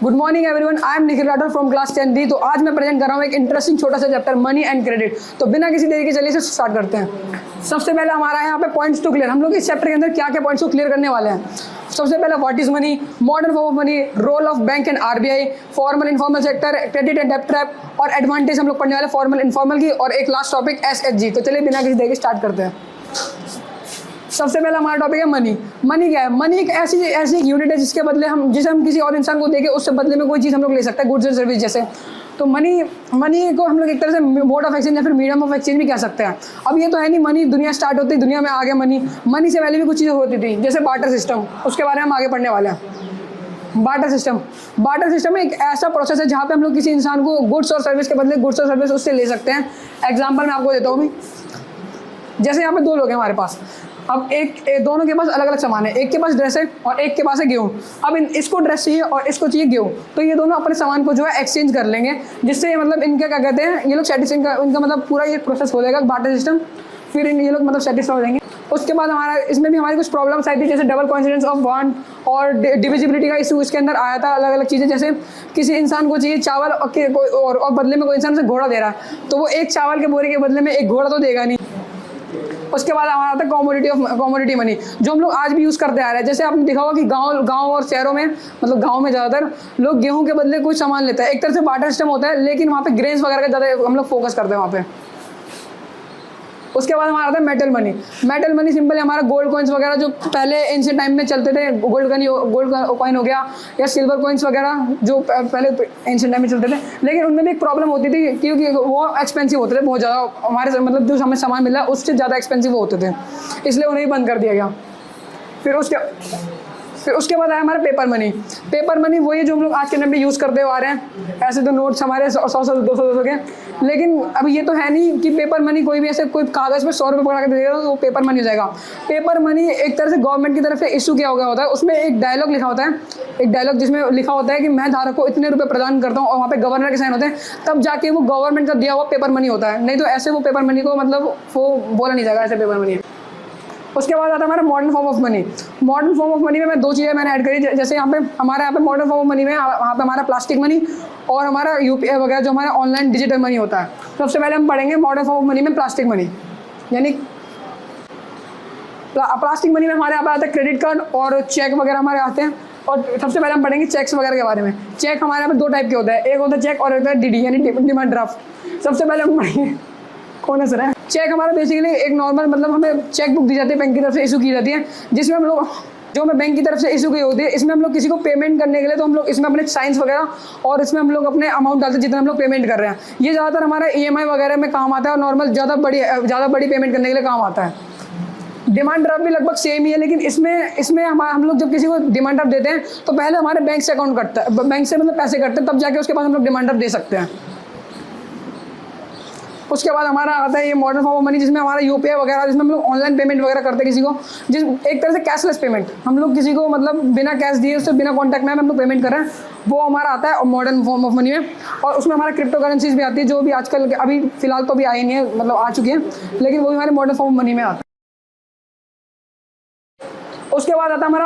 Good morning everyone, I am Nikhil Rathore from class 10D। तो आज मैं प्रेजेंट कर रहा हूँ एक इंटरेस्टिंग छोटा सा चैप्टर मनी एंड क्रेडिट। तो बिना किसी देरी के चलिए इसे स्टार्ट करते हैं। सबसे पहले हमारा यहाँ पे पॉइंट्स टू क्लियर, हम लोग इस चैप्टर के अंदर क्या क्या पॉइंट्स को क्लियर करने वाले हैं। सबसे पहले what is money, modern form of money, role of bank and RBI, formal informal sector, credit and डेब्ट ट्रैप और एडवांटेज हम लोग पढ़ने वाले फॉर्मल इनफॉर्मल की, और एक लास्ट टॉपिक एसएचजी। तो चलिए बिना किसी देरी के स्टार्ट करते हैं। सबसे पहला हमारा टॉपिक है मनी। मनी क्या है? मनी एक ऐसी यूनिट है जिसके बदले जिसे हम किसी और इंसान को देके उससे बदले में कोई चीज़ हम लोग ले सकते हैं, गुड्स एंड सर्विस जैसे। तो मनी को हम लोग एक तरह से मोड ऑफ एक्सचेंज या फिर मीडियम ऑफ एक्सचेंज भी कह सकते हैं। अब ये तो है नहीं, मनी दुनिया स्टार्ट होती, दुनिया में आ गया मनी से पहले भी कुछ चीज़ें होती थी, जैसे बार्टर सिस्टम, उसके बारे में हम आगे पढ़ने वाले हैं। बार्टर सिस्टम एक ऐसा प्रोसेस है जहाँ पे हम लोग किसी इंसान को गुड्स और सर्विस के बदले गुड्स और सर्विस उससे ले सकते हैं। एग्जाम्पल मैं आपको देता हूँ। जैसे यहाँ पे दो लोग हैं हमारे पास, अब दोनों के पास अलग अलग सामान है। एक के पास ड्रेस है और एक के पास है गेहूँ। अब इसको ड्रेस चाहिए और इसको चाहिए गेहूँ, तो ये दोनों अपने सामान को जो है एक्सचेंज कर लेंगे, जिससे मतलब इनका क्या कहते हैं, ये लोग सेटिस्फाई, इनका मतलब पूरा ये प्रोसेस हो जाएगा बार्टर सिस्टम। फिर ये लोग मतलब सेटिस्फाई हो जाएंगे। उसके बाद इसमें भी हमारी कुछ प्रॉब्लम्स आई थी, जैसे डबल कोइंसिडेंस ऑफ वांट और डिविजिबिलिटी का इशू इसके अंदर आया था। अलग अलग चीज़ें, जैसे किसी इंसान को चाहिए चावल और बदले में कोई इंसान से घोड़ा दे रहा है, तो वो एक चावल के बोरे के बदले में एक घोड़ा तो देगा नहीं। उसके बाद हमारा आता है कमोडिटी मनी, जो हम लोग आज भी यूज़ करते आ रहे हैं। जैसे आपने देखा होगा कि गांव और शहरों में, मतलब गांव में ज़्यादातर लोग गेहूं के बदले कुछ सामान लेते हैं। एक तरह से बार्टर सिस्टम होता है, लेकिन वहाँ पे ग्रेन्स वगैरह का ज़्यादा हम लोग फोकस करते हैं वहाँ पे। उसके बाद हमारा आता है मेटल मनी सिंपल हमारा गोल्ड कॉइन्स वगैरह जो पहले एंशिएंट टाइम में चलते थे, गोल्ड कॉइन हो गया या सिल्वर कॉइन्स वगैरह जो पहले एंशिएंट टाइम में चलते थे। लेकिन उनमें भी एक प्रॉब्लम होती थी, क्योंकि वो एक्सपेंसिव होते थे बहुत ज़्यादा। हमारे मतलब जो हमें सामान मिला उससे ज़्यादा एक्सपेंसिव होते थे, इसलिए उन्हें बंद कर दिया गया। फिर उसके बाद आया हमारा पेपर मनी वही जो हम लोग आज के टाइम पे यूज़ करते हुए आ रहे हैं। ऐसे तो नोट्स हमारे 100 200 के, लेकिन अब ये तो है नहीं कि पेपर मनी कोई भी ऐसे कोई कागज़ पे 100 रुपये पकड़ा के दे देगा तो वो पेपर मनी हो जाएगा। पेपर मनी एक तरह से गवर्नमेंट की तरफ से इशू किया गया होता है। उसमें एक डायलॉग लिखा होता है, जिसमें लिखा होता है कि मैं धारक को इतने रुपये प्रदान करता हूँ, और वहाँ पे गवर्नर के साइन होते हैं, तब जाके वो गवर्नमेंट का दिया हुआ पेपर मनी होता है। नहीं तो ऐसे वो पेपर मनी को मतलब वो बोला नहीं जाएगा ऐसे पेपर मनी। उसके बाद आता है हमारा मॉडर्न फॉर्म ऑफ मनी में मैं दो चीज़ें मैंने ऐड करी। जैसे यहाँ पे मॉडर्न फॉर्म ऑफ मनी में वहाँ पे हमारा प्लास्टिक मनी और हमारा यूपीआई वगैरह जो हमारा ऑनलाइन डिजिटल मनी होता है। सबसे पहले हम पढ़ेंगे मॉडर्न फॉर्म ऑफ मनी में प्लास्टिक मनी। यानी प्लास्टिक मनी में हमारे यहाँ पे आता है क्रेडिट कार्ड और चेक वगैरह हमारे आते हैं। और सबसे पहले हम पढ़ेंगे चेक्स वगैरह के बारे में। चेक हमारे यहाँ पे दो टाइप के होता है, एक होता है चेक और एक होता है डीडी यानी डिमांड ड्राफ्ट। सबसे पहले हम पढ़ेंगे, कौन है सर? चेक हमारा बेसिकली एक नॉर्मल, मतलब हमें चेक बुक दी जाती है, बैंक की तरफ से इशू की जाती है, जिसमें हम लोग जो हमें बैंक की तरफ से इशू की होती है, इसमें हम लोग किसी को पेमेंट करने के लिए तो हम लोग इसमें अपने साइंस वगैरह और इसमें हम लोग अपने अमाउंट डालते हैं जितना हम लोग पेमेंट कर रहे हैं। ये ज़्यादातर हमारा ईएमआई वगैरह में काम आता है और नॉर्मल ज़्यादा बड़ी पेमेंट करने के लिए काम आता है। डिमांड ड्राफ्ट भी लगभग सेम ही है, लेकिन इसमें हम लोग जब किसी को डिमांड ड्राफ्ट देते हैं तो पहले हमारे बैंक से अकाउंट कटता है, बैंक से मतलब पैसे कटते हैं, तब जाके उसके बाद हम लोग डिमांड ड्राफ्ट दे सकते हैं। उसके बाद हमारा आता है ये मॉडर्न फॉर्म ऑफ मनी, जिसमें हमारा यूपीआई वगैरह, जिसमें हम लोग ऑनलाइन पेमेंट वगैरह करते हैं किसी को, एक तरह से कैशलेस पेमेंट। हम लोग किसी को मतलब बिना कैश दिए, उससे बिना कॉन्टैक्ट में हम लोग पेमेंट कर रहे हैं, वो हमारा आता है मॉडर्न फॉर्म ऑफ मनी में। और उसमें हमारा क्रिप्टो करेंसीज भी आती है, जो भी आजकल अभी फिलहाल तो अभी आई नहीं है, मतलब आ चुकी है, लेकिन वो भी हमारे मॉडर्न फॉर्म ऑफ मनी में आता है। उसके बाद आता है हमारा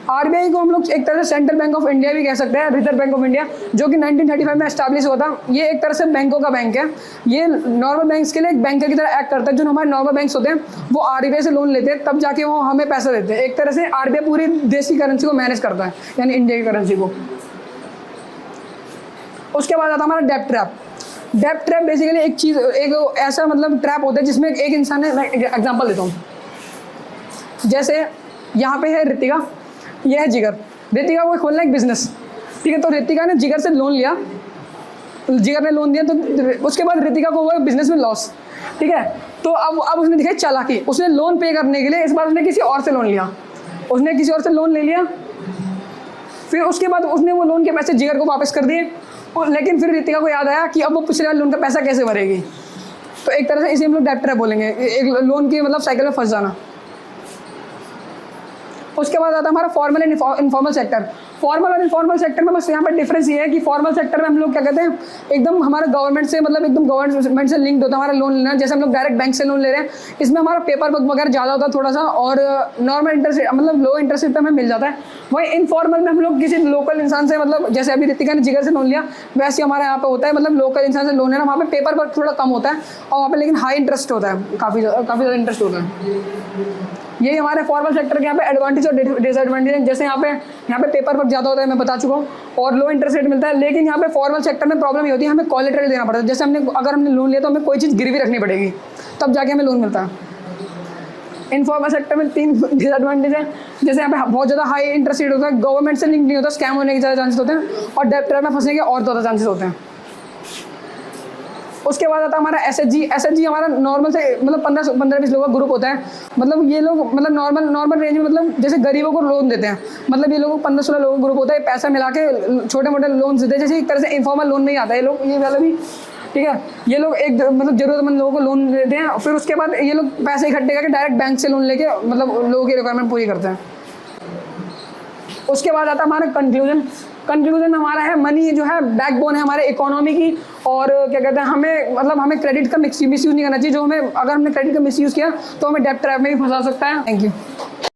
आरबीआई को हम लोग एक तरह से सेंट्रल बैंक ऑफ इंडिया भी कह सकते हैं, रिजर्व बैंक ऑफ इंडिया, जो कि 1935 में एस्टैब्लिश हुआ था। ये एक तरह से बैंकों का बैंक है। ये नॉर्मल बैंक्स के लिए एक बैंकर की तरह एक्ट करता है। जो हमारे नॉर्मल बैंक्स होते हैं वो आरबीआई से लोन लेते हैं, तब जाके वो हमें पैसा देते हैं। एक तरह से आरबीआई पूरी देश की करेंसी को मैनेज करता है, यानी इंडिया की करेंसी को। उसके बाद आता है हमारा डेब्ट ट्रैप बेसिकली एक ऐसा मतलब ट्रैप होता है जिसमें एक इंसान है। मैं एग्जाम्पल देता हूँ, जैसे यहाँ पे है ऋतिका, ये है जिगर। ऋतिका को खोलना एक बिजनेस, ठीक है। तो ऋतिका ने जिगर से लोन लिया, जिगर ने लोन दिया, तो उसके बाद ऋतिका को हुआ बिजनेस में लॉस, ठीक है। तो अब उसने दिखाई चालाकी, उसने लोन पे करने के लिए इस बार उसने किसी और से लोन लिया, उसने किसी और से लोन ले लिया। फिर उसके बाद उसने वो लोन के पैसे जिगर को वापस कर दिए, लेकिन फिर ऋतिका को याद आया कि अब वो पिछले वाले लोन का पैसा कैसे भरेगी। तो एक तरह से इसे हम लोग डेब्ट ट्रैप बोलेंगे, एक लोन की मतलब साइकिल में फंस जाना। उसके बाद आता है हमारा formal and informal sector. Formal और इनफॉर्मल सेक्टर में बस यहाँ पर डिफरेंस ये है कि फॉर्मल सेक्टर में हम लोग क्या कहते हैं, एकदम हमारा गवर्नमेंट से मतलब एकदम गवर्नमेंट से लिंक्ड होता है हमारा लोन लेना, जैसे हम लोग डायरेक्ट बैंक से लोन ले रहे हैं, इसमें हमारा पेपर वर्क वगैरह ज़्यादा होता है थोड़ा सा, और नॉर्मल इंटरेस्ट मतलब लो इंटरेस्ट पे हमें मिल जाता है। वही इनफॉर्मल में हम लोग किसी लोकल इंसान से, मतलब जैसे अभी रितिका ने जिगर से लोन लिया, वैसे हमारे यहाँ पे होता है, मतलब लोकल इंसान से लोन लेना, वहाँ पे पेपर वर्क थोड़ा कम होता है और वहाँ पे लेकिन हाई इंटरेस्ट होता है, काफ़ी ज़्यादा इंटरेस्ट होता है। यही हमारे फॉर्मल सेक्टर के यहाँ पे एडवांटेज और डिसएडवांटेज है। जैसे यहाँ पे पेपर वर्क ज़्यादा होता है, मैं बता चुका हूँ, और लो इंटरेस्ट रेट मिलता है, लेकिन यहाँ पे फॉर्मल सेक्टर में प्रॉब्लम ये होती है, हमें कोलेटरल देना पड़ता है। जैसे अगर हमने लोन लिया तो हमें कोई चीज़ गिरवी रखनी पड़ेगी, तब जाके हमें लोन मिलता है। इनफॉर्मल सेक्टर में 3 डिसएडवांटेज है, जैसे यहाँ पे बहुत ज़्यादा हाई इंटरेस्ट रेट होता है, गवर्नमेंट से लिंक नहीं होता, स्कैम होने के ज़्यादा चांसेस होते हैं, और डेट ट्रैप में फंसने के और ज़्यादा चांसेस होते हैं। उसके बाद आता है हमारा एसएचजी हमारा नॉर्मल से मतलब 15-20 लोगों का ग्रुप होता है। मतलब ये लोग मतलब नॉर्मल रेंज में, मतलब जैसे गरीबों को लोन देते हैं, मतलब ये लोग 15-16 लोगों का ग्रुप होता है, पैसा मिला के छोटे मोटे लोन देते हैं, जैसे एक तरह से इनफॉर्मल लोन में ही आता है ये लोग, ये वाला भी, ठीक है। ये लोग एक मतलब ज़रूरतमंद लोगों को लोन देते हैं, फिर उसके बाद ये लोग पैसे इकट्ठे करके डायरेक्ट बैंक से लोन लेके मतलब लोगों की रिक्वायरमेंट पूरी करते हैं। उसके बाद आता है हमारा कंक्लूजन हमारा है, मनी जो है बैकबोन है हमारे इकोनॉमी की, और क्या कहते हैं, हमें क्रेडिट का मिसयूज़ नहीं करना चाहिए। जो हमें अगर हमने क्रेडिट का मिसयूज़ किया तो हमें डेब्ट ट्रैप में भी फंसा सकता है। Thank you.